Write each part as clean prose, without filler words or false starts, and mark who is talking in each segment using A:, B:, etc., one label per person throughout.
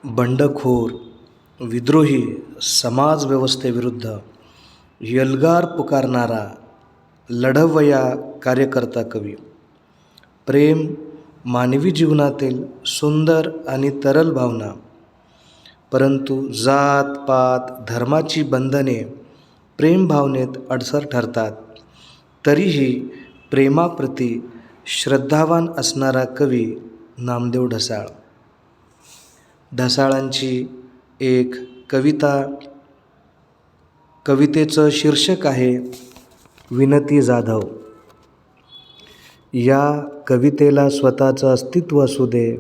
A: बंडखोर, विद्रोही समाजव्यवस्थेविरुद्ध एल्गार पुकारणारा लढवय्या कार्यकर्ता कवी. प्रेम मानवी जीवनातील सुंदर आणि तरल भावना, परंतु जात पात धर्माची बंधने प्रेम भावनेत अडसर ठरतात. तरीही प्रेमाप्रती श्रद्धावान असणारा कवी नामदेव ढसाळ. ढसाळांची एक कविता, कवितेचं शीर्षक आहे विनती जाधव. या कवितेला स्वतःचं अस्तित्व असू दे.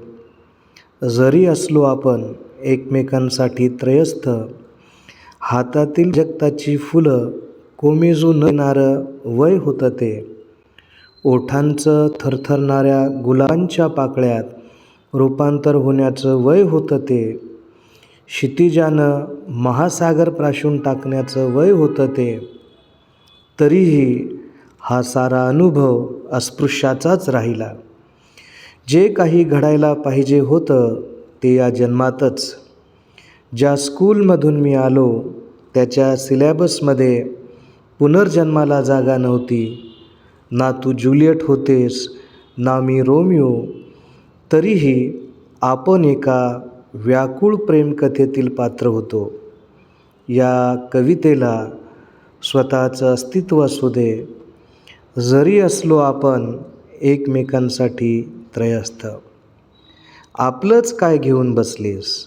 A: जरी असलो आपण एकमेकांसाठी त्रयस्थ, हातातील जगताची फुलं कोमेजून न येणारं वय होतं ते. ओठांचं थरथरणाऱ्या गुलाबांच्या पाकळ्यात रूपांतर होण्याचं वय होतं ते. क्षितिजानं महासागर प्राशून टाकण्याचं वय होतं ते. तरीही हा सारा अनुभव अस्पृश्याचाच राहिला. जे काही घडायला पाहिजे होतं ते या जन्मातच. ज्या स्कूलमधून मी आलो त्याच्या सिलॅबसमध्ये पुनर्जन्माला जागा नव्हती. ना तू ज्युलियट होतेस ना मी रोमिओ. तरीही आपण एका व्याकुळ प्रेमकथेतील पात्र होतो. या कवितेला स्वतःचं अस्तित्व असू दे. जरी असलो आपण एकमेकांसाठी त्रयस्थ. आपलंच काय घेऊन बसलीस?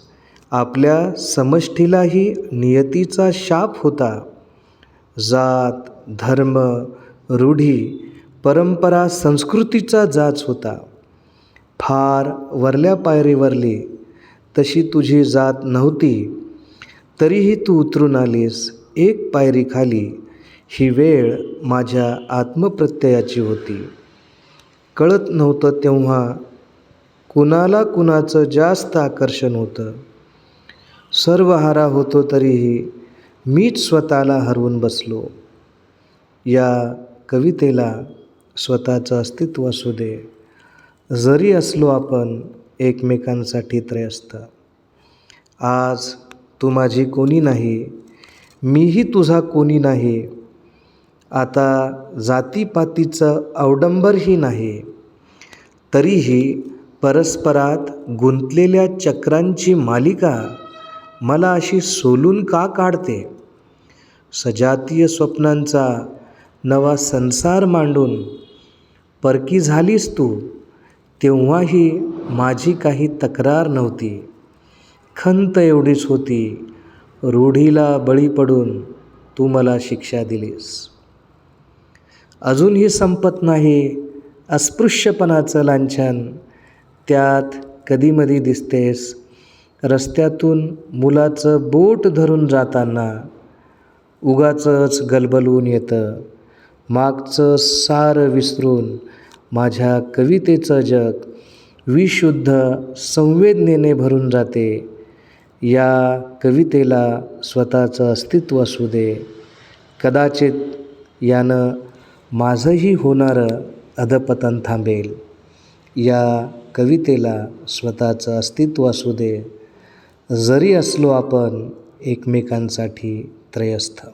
A: आपल्या समष्टीलाही नियतीचा शाप होता. जात धर्म रूढी परंपरा संस्कृतीचा जाच होता. फार वरल्या पायरीवरली तशी तुझी जात नव्हती. तरीही तू उतरून आलीस एक पायरी खाली. ही वेळ माझ्या आत्मप्रत्ययाची होती. कळत नव्हतं तेव्हा कुणाला कुणाचं जास्त आकर्षण होतं. सर्वहारा होतो तरीही मीच स्वतःला हरवून बसलो. या कवितेला स्वतःचं अस्तित्व असू दे. जरी असलो आपण एकमेकांसाठी त्रयस्थ. आज तू माझी कोणी नाही, मीही तुझा कोणी नाही. आता जातीपातीचं अवडंबरही नाही. तरीही परस्परात गुंतलेल्या चक्रांची मालिका मला अशी सोलून का काढते? सजातीय स्वप्नांचा नवा संसार मांडून परकी झालीस तू. तेव्हाही माझी काही तक्रार नव्हती. खंत एवढीच होती, रूढीला बळी पडून तू मला शिक्षा दिलीस. अजूनही संपत नाही अस्पृश्यपणाचं लांछन. त्यात कधीमधी दिसतेस रस्त्यातून मुलाचं बोट धरून जाताना. उगाचच गलबलून येतं. मागचं सारं विसरून माझ्या कवितेचं जग विशुद्ध संवेदनेने भरून जाते. या कवितेला स्वतःचं अस्तित्व असू दे. कदाचित यानं माझंही होणारं अधपतन थांबेल. या कवितेला स्वतःचं अस्तित्व असू दे. जरी असलो आपण एकमेकांसाठी त्रयस्थ.